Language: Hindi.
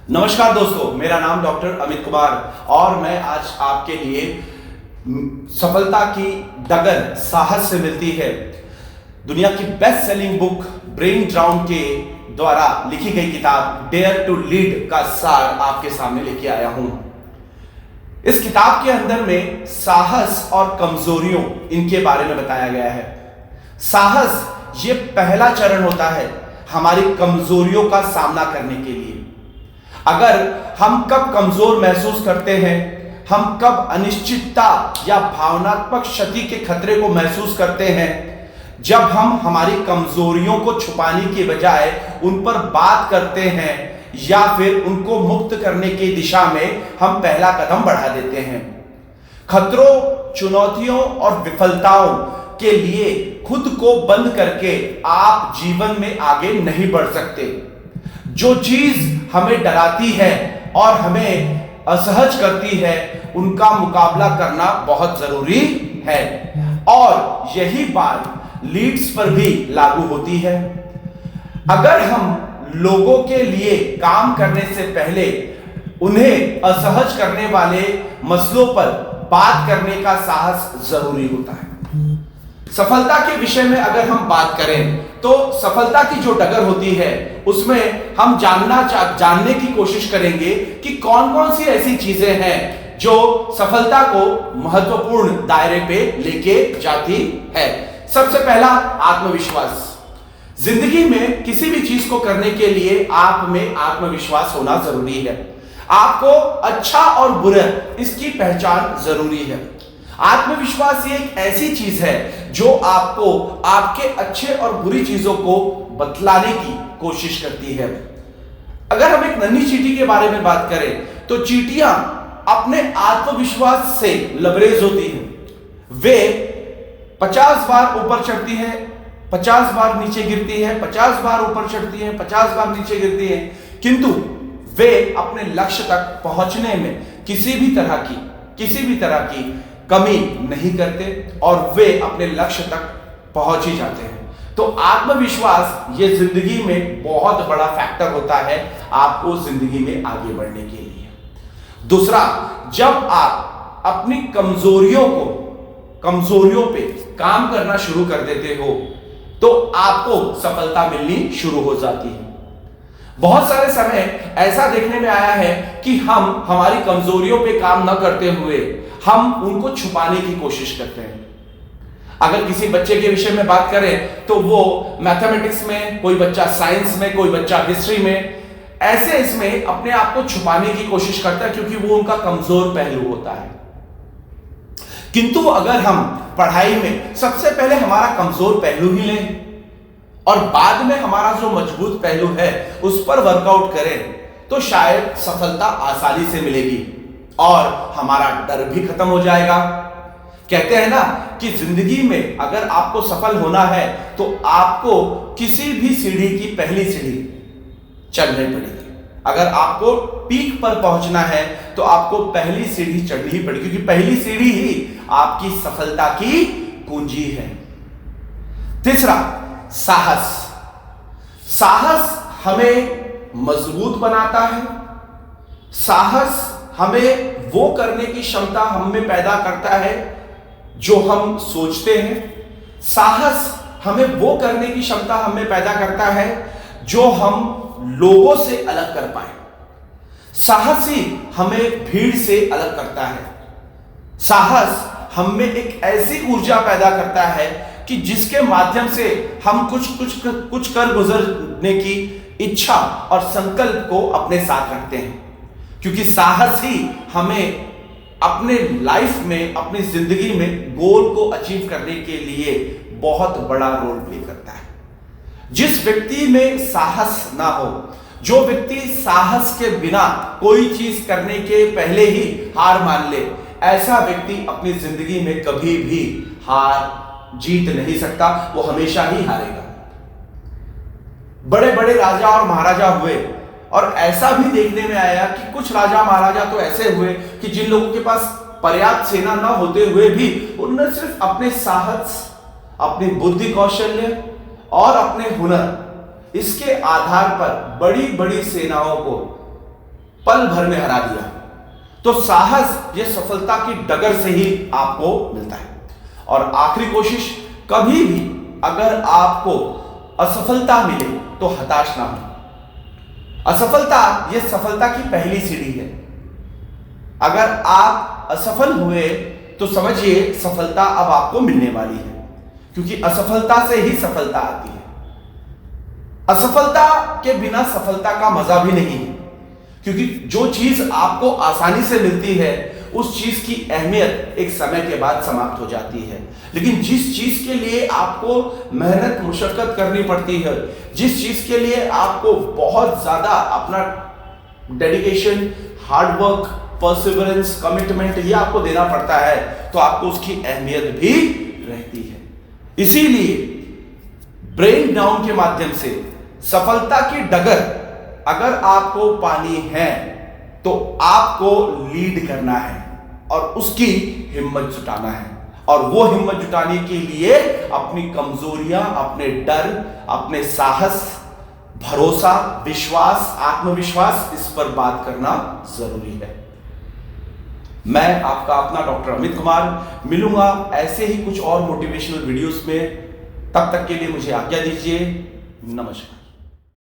नमस्कार दोस्तों, मेरा नाम डॉक्टर अमित कुमार और मैं आज आपके लिए सफलता की डगर साहस से मिलती है दुनिया की best selling book brain drown के द्वारा लिखी गई किताब डेयर टू लीड का सार आपके सामने लेके आया हूं। इस किताब के अंदर में साहस और कमजोरियों इनके बारे में बताया गया है। साहस ये पहला चरण होता है हमारी कमजोरियों का सामना करने के लिए। अगर हम कब कमजोर महसूस करते हैं, हम कब अनिश्चितता या भावनात्मक क्षति के खतरे को महसूस करते हैं, जब हम हमारी कमजोरियों को छुपाने के बजाय उन पर बात करते हैं या फिर उनको मुक्त करने की दिशा में हम पहला कदम बढ़ा देते हैं। खतरों, चुनौतियों और विफलताओं के लिए खुद को बंद करके आप जीवन में आगे नहीं बढ़ सकते। जो चीज हमें डराती है और हमें असहज करती है, उनका मुकाबला करना बहुत जरूरी है और यही बात लीड्स पर भी लागू होती है। अगर हम लोगों के लिए काम करने से पहले उन्हें असहज करने वाले मसलों पर बात करने का साहस जरूरी होता है। सफलता के विषय में अगर हम बात करें तो सफलता की जो डगर होती है उसमें हम जानने की कोशिश करेंगे कि कौन कौन सी ऐसी चीजें हैं जो सफलता को महत्वपूर्ण दायरे पे लेके जाती है। सबसे पहला, आत्मविश्वास। जिंदगी में किसी भी चीज को करने के लिए आप में आत्मविश्वास होना जरूरी है। आपको अच्छा और बुरा इसकी पहचान जरूरी है। आत्मविश्वास ये एक ऐसी चीज है जो आपको आपके अच्छे और बुरी चीजों को बतलाने की कोशिश करती है। अगर हम एक नन्ही चींटी के बारे में बात करें तो चींटियां अपने आत्मविश्वास से लबरेज होती हैं। वे 50 बार ऊपर चढ़ती हैं, 50 बार नीचे गिरती है, 50 बार ऊपर चढ़ती है, 50 बार नीचे गिरती है, किंतु वे अपने लक्ष्य तक पहुंचने में किसी भी तरह की कमी नहीं करते और वे अपने लक्ष्य तक पहुंच ही जाते हैं। तो आत्मविश्वास ये जिंदगी में बहुत बड़ा फैक्टर होता है आपको जिंदगी में आगे बढ़ने के लिए। दूसरा, जब आप अपनी कमजोरियों पे काम करना शुरू कर देते हो तो आपको सफलता मिलनी शुरू हो जाती है। बहुत सारे समय ऐसा देखने में आया है कि हम हमारी कमजोरियों पे काम न करते हुए हम उनको छुपाने की कोशिश करते हैं। अगर किसी बच्चे के विषय में बात करें तो वो मैथमेटिक्स में, कोई बच्चा साइंस में, कोई बच्चा हिस्ट्री में, ऐसे इसमें अपने आप को छुपाने की कोशिश करता है क्योंकि वो उनका कमजोर पहलू होता है। किंतु अगर हम पढ़ाई में सबसे पहले हमारा कमजोर पहलू ही लें और बाद में हमारा जो मजबूत पहलू है उस पर वर्कआउट करें तो शायद सफलता आसानी से मिलेगी और हमारा डर भी खत्म हो जाएगा। कहते हैं ना कि जिंदगी में अगर आपको सफल होना है तो आपको किसी भी सीढ़ी की पहली सीढ़ी चढ़नी पड़ेगी। अगर आपको पीक पर पहुंचना है तो आपको पहली सीढ़ी चढ़नी ही पड़ेगी क्योंकि पहली सीढ़ी ही आपकी सफलता की कुंजी है। तीसरा, साहस। साहस हमें मजबूत बनाता है। साहस हमें वो करने की क्षमता हम में पैदा करता है जो हम सोचते हैं। साहस हमें वो करने की क्षमता हम में पैदा करता है जो हम लोगों से अलग कर पाए। साहस ही हमें भीड़ से अलग करता है। साहस हम में एक ऐसी ऊर्जा पैदा करता है कि जिसके माध्यम से हम कुछ कर गुजरने की इच्छा और संकल्प को अपने साथ रखते हैं, क्योंकि साहस ही हमें अपने लाइफ में, अपनी जिंदगी में गोल को अचीव करने के लिए बहुत बड़ा रोल प्ले करता है। जिस व्यक्ति में साहस ना हो, जो व्यक्ति साहस के बिना कोई चीज करने के पहले ही हार मान ले, ऐसा व्यक्ति अपनी जिंदगी में कभी भी हार जीत नहीं सकता, वो हमेशा ही हारेगा। बड़े बड़े राजा और महाराजा हुए और ऐसा भी देखने में आया कि कुछ राजा महाराजा तो ऐसे हुए कि जिन लोगों के पास पर्याप्त सेना न होते हुए भी उन्होंने सिर्फ अपने साहस, अपनी बुद्धि कौशल्य और अपने हुनर, इसके आधार पर बड़ी बड़ी सेनाओं को पल भर में हरा दिया। तो साहस ये सफलता की डगर से ही आपको मिलता है। और आखिरी कोशिश, कभी भी अगर आपको असफलता मिले तो हताश ना हो। असफलता ये सफलता की पहली सीढ़ी है। अगर आप असफल हुए तो समझिए सफलता अब आपको मिलने वाली है, क्योंकि असफलता से ही सफलता आती है। असफलता के बिना सफलता का मजा भी नहीं है, क्योंकि जो चीज आपको आसानी से मिलती है उस चीज की अहमियत एक समय के बाद समाप्त हो जाती है। लेकिन जिस चीज के लिए आपको मेहनत मुशक्कत करनी पड़ती है, जिस चीज के लिए आपको बहुत ज्यादा अपना डेडिकेशन, हार्डवर्क, परसिवरेंस, कमिटमेंट ये आपको देना पड़ता है, तो आपको उसकी अहमियत भी रहती है। इसीलिए ब्रेन डाउन के माध्यम से सफलता की डगर अगर आपको पानी है तो आपको लीड करना है और उसकी हिम्मत जुटाना है। और वो हिम्मत जुटाने के लिए अपनी कमजोरियां, अपने डर, अपने साहस, भरोसा, विश्वास, आत्मविश्वास, इस पर बात करना जरूरी है। मैं आपका अपना डॉक्टर अमित कुमार मिलूंगा ऐसे ही कुछ और मोटिवेशनल वीडियोस में। तब तक के लिए मुझे आज्ञा दीजिए। नमस्कार।